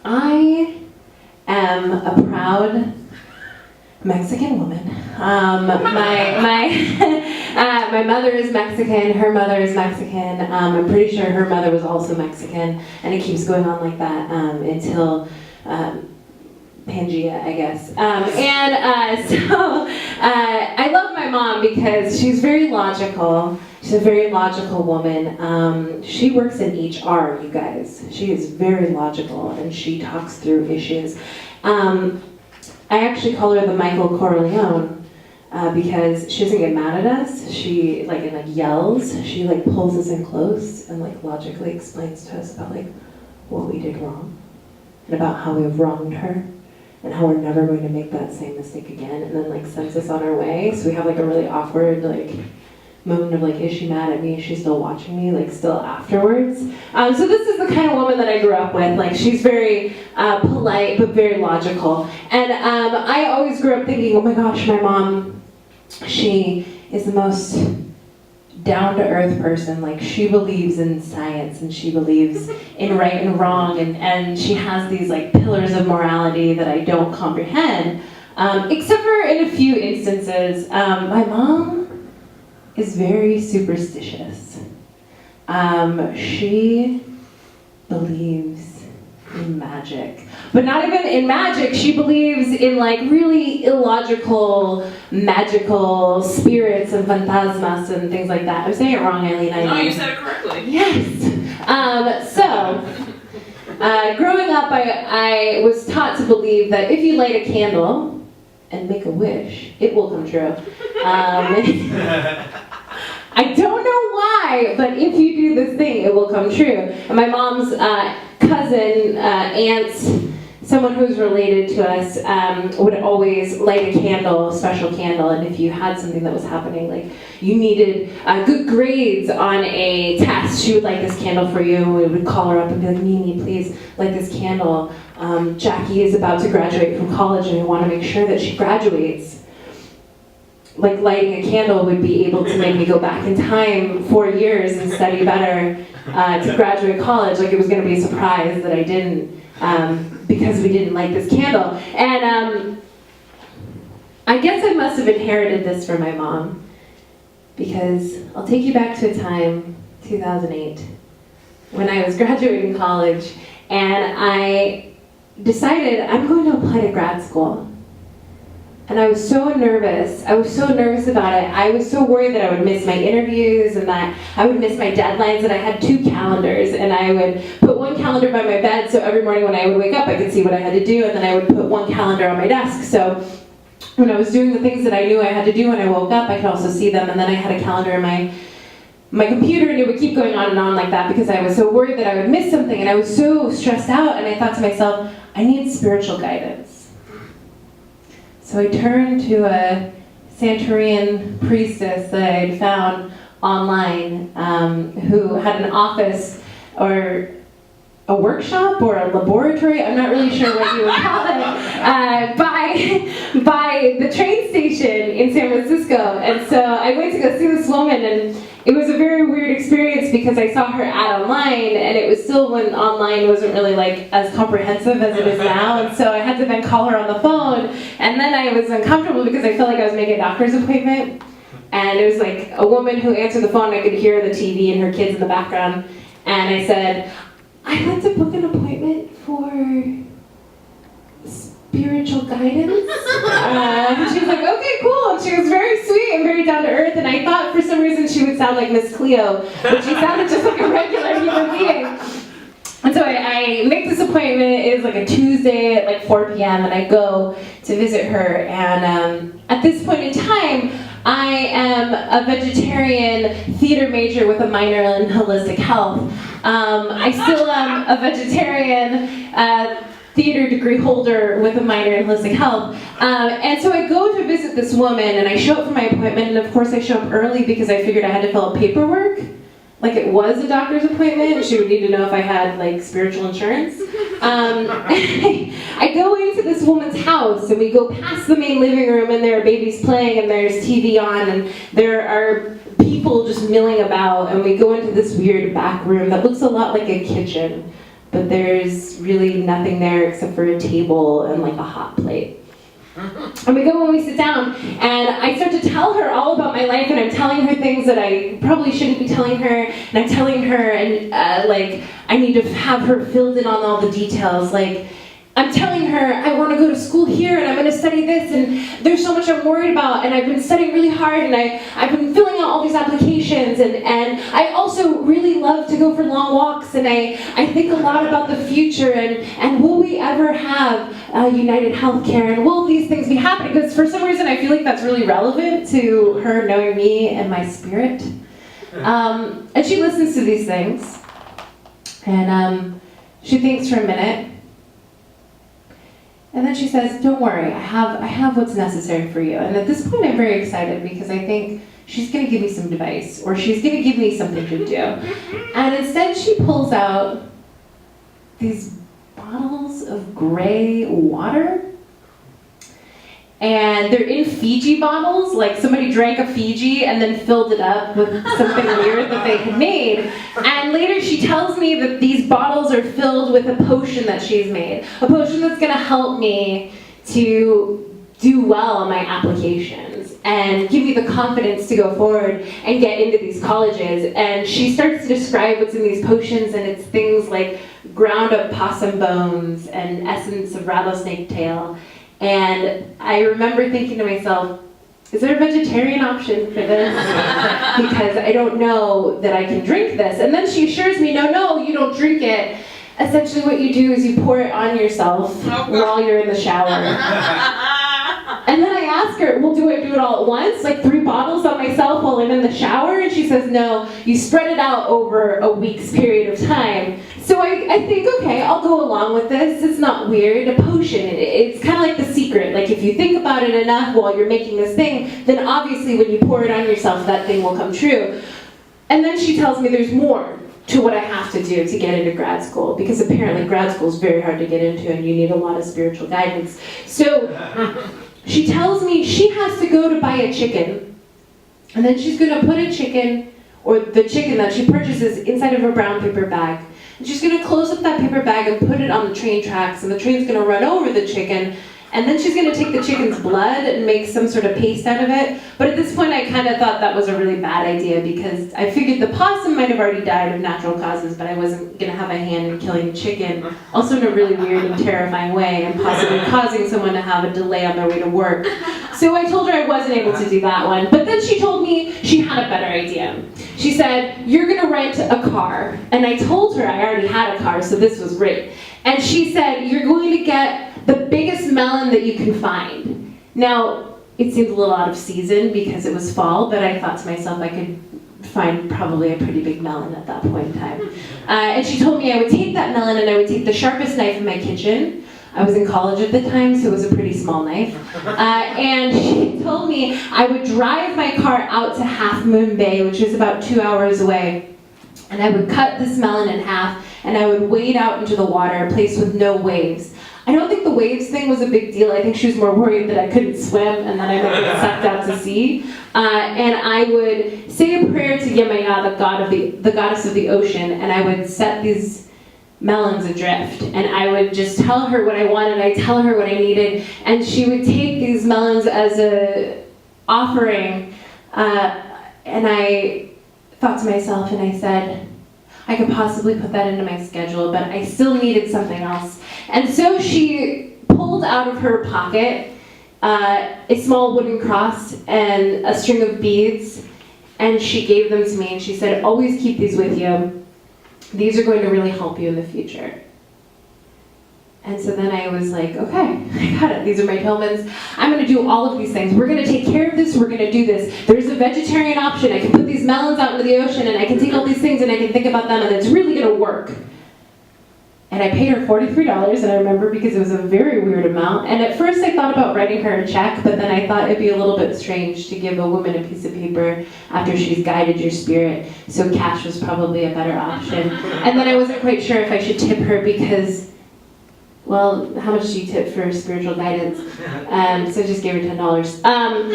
I am a proud Mexican woman. My mother is Mexican, her mother is Mexican. I'm pretty sure her mother was also Mexican, and it keeps going on like that until Pangea, I guess. So I love my mom because she's very logical. She's a very logical woman. She works in HR, you guys. She is very logical, and she talks through issues. I actually call her the Michael Corleone because she doesn't get mad at us. She yells. She pulls us in close and logically explains to us about what we did wrong and about how we've wronged her and how we're never going to make that same mistake again, and then sends us on our way. So we have a really awkward moment of is she mad at me? Is she still watching me? Still afterwards. So this is the kind of woman that I grew up with. She's very polite but very logical. And I always grew up thinking, oh my gosh, my mom, she is the most down-to-earth person. She believes in science and she believes in right and wrong, and she has these pillars of morality that I don't comprehend. Except for in a few instances. My mom is very superstitious. She believes in magic. But not even in magic, she believes in really illogical, magical spirits and fantasmas and things like that. I'm saying it wrong, Eileen. No, you said it correctly. Yes. Growing up, I was taught to believe that if you light a candle and make a wish, it will come true. I don't know why, but if you do this thing, it will come true. And my mom's cousin, aunt, someone who's related to us, would always light a candle, a special candle, and if you had something that was happening, you needed good grades on a test, she would light this candle for you, and we would call her up and be like, Mimi, please light this candle. Jackie is about to graduate from college, and we want to make sure that she graduates. Lighting a candle would be able to make me go back in time 4 years and study better to graduate college. It was going to be a surprise that I didn't, because we didn't light this candle. And I guess I must have inherited this from my mom, because I'll take you back to a time, 2008, when I was graduating college, and I decided I'm going to apply to grad school. And I was so nervous. I was so nervous about it. I was so worried that I would miss my interviews and that I would miss my deadlines, and I had 2 calendars, and I would put one calendar by my bed so every morning when I would wake up I could see what I had to do, and then I would put one calendar on my desk so when I was doing the things that I knew I had to do when I woke up, I could also see them, and then I had a calendar in my computer, and it would keep going on and on like that because I was so worried that I would miss something, and I was so stressed out, and I thought to myself, I need spiritual guidance. So I turned to a Santerian priestess that I had found online who had an office or a workshop or a laboratory, I'm not really sure what you would call it, by the train station in San Francisco. And so I went to go see this woman, and it was a very weird experience because I saw her ad online, and it was still when online wasn't really as comprehensive as it is now, and so I had to then call her on the phone, and then I was uncomfortable because I felt like I was making a doctor's appointment, and it was a woman who answered the phone, I could hear the TV and her kids in the background, and I said, I'd like to book an appointment for spiritual guidance. And she was like, okay, cool. And she was very sweet and very down to earth. And I thought for some reason she would sound like Miss Cleo, but she sounded just like a regular human being. And so I make this appointment. It was a Tuesday at 4 p.m. and I go to visit her. And at this point in time, I am a vegetarian theater major with a minor in holistic health. I still am a vegetarian theater degree holder with a minor in holistic health. And so I go to visit this woman, and I show up for my appointment, and of course I show up early because I figured I had to fill out paperwork. It was a doctor's appointment. She would need to know if I had spiritual insurance. I go into this woman's house, and we go past the main living room, and there are babies playing, and there's TV on, and there are people just milling about, and we go into this weird back room that looks a lot like a kitchen. but there's really nothing there except for a table and like a hot plate. And we go and we sit down, and I start to tell her all about my life, and I'm telling her things that I probably shouldn't be telling her, and I'm telling her, and like, I need to have her filled in on all the details. Like, I'm telling her I want to go to school here, and I'm going to study this, and there's so much I'm worried about, and I've been studying really hard, and I've been filling out all these applications, and I also really love to go for long walks, and I think a lot about the future, and will we ever have United Healthcare, and will these things be happening? Because for some reason I feel like that's really relevant to her knowing me and my spirit. And she listens to these things, and she thinks for a minute. And then she says, don't worry, I have what's necessary for you. And at this point I'm very excited because I think she's going to give me some advice, or she's going to give me something to do. And instead she pulls out these bottles of gray water. And they're in Fiji bottles, like somebody drank a Fiji and then filled it up with something weird that they had made. And later she tells me that these bottles are filled with a potion that she's made. A potion that's gonna help me to do well on my applications and give me the confidence to go forward and get into these colleges. And she starts to describe what's in these potions, and it's things like ground up possum bones and essence of rattlesnake tail. And I remember thinking to myself, is there a vegetarian option for this? Because I don't know that I can drink this. And then she assures me, no, you don't drink it. Essentially what you do is you pour it on yourself while you're in the shower. And then I ask her, well, do I do it all at once? Like 3 bottles on myself while I'm in the shower? And she says, no, you spread it out over a week's period of time. So I think, okay, I'll go along with this. It's not weird. A potion, it's kind of like The Secret. Like if you think about it enough while you're making this thing, then obviously when you pour it on yourself, that thing will come true. And then she tells me there's more to what I have to do to get into grad school, because apparently grad school is very hard to get into and you need a lot of spiritual guidance. So she tells me she has to go to buy a chicken, and then she's going to put a chicken, or the chicken that she purchases, inside of a brown paper bag. And she's going to close up that paper bag and put it on the train tracks, and the train's going to run over the chicken, and then she's going to take the chicken's blood and make some sort of paste out of it. But at this point I kind of thought that was a really bad idea, because I figured the possum might have already died of natural causes, but I wasn't going to have a hand in killing the chicken, also in a really weird and terrifying way, and possibly causing someone to have a delay on their way to work. So I told her I wasn't able to do that one. But then she told me she had a better idea. She said, you're going to rent a car. And I told her I already had a car, so this was great. And she said, you're going to get the biggest melon that you can find. Now, it seemed a little out of season because it was fall, but I thought to myself I could find probably a pretty big melon at that point in time. And she told me I would take that melon and I would take the sharpest knife in my kitchen. I was in college at the time, so it was a pretty small knife. And she told me I would drive my car out to Half Moon Bay, which is about 2 hours away. And I would cut this melon in half, and I would wade out into the water, a place with no waves. I don't think the waves thing was a big deal. I think she was more worried that I couldn't swim and that I might get sucked out to sea. And I would say a prayer to Yemaya, the goddess of the ocean, and I would set these melons adrift. And I would just tell her what I wanted, I'd tell her what I needed, and she would take these melons as a offering. And I thought to myself, and I said, I could possibly put that into my schedule, but I still needed something else. And so she pulled out of her pocket a small wooden cross and a string of beads, and she gave them to me, and she said, always keep these with you. These are going to really help you in the future. And so then I was like, okay, I got it. These are my Tillmans. I'm going to do all of these things. We're going to take care of this. We're going to do this. There's a vegetarian option. I can put these melons out into the ocean, and I can take all these things, and I can think about them, and it's really going to work. And I paid her $43, and I remember because it was a very weird amount. And at first I thought about writing her a check, but then I thought it'd be a little bit strange to give a woman a piece of paper after she's guided your spirit. So cash was probably a better option. And then I wasn't quite sure if I should tip her because, well, how much do you tip for spiritual guidance? So I just gave her $10. And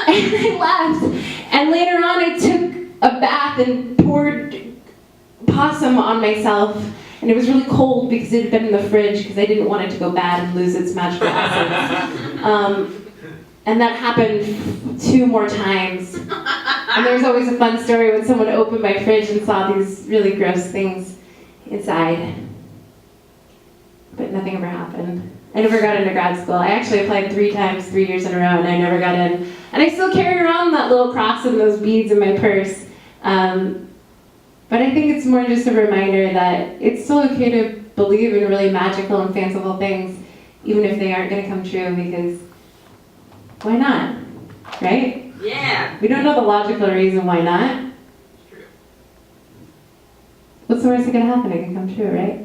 I left. And later on I took a bath and poured possum on myself. and it was really cold because it had been in the fridge because I didn't want it to go bad and lose its magical essence. And that happened 2 more times. And there was always a fun story when someone opened my fridge and saw these really gross things inside. But nothing ever happened. I never got into grad school. I actually applied 3 times, 3 years in a row, and I never got in. And I still carry around that little cross and those beads in my purse. But I think it's more just a reminder that it's still okay to believe in really magical and fanciful things, even if they aren't going to come true, because why not? Right? Yeah. We don't know the logical reason why not. True. What's the worst that can happen? It can come true, right?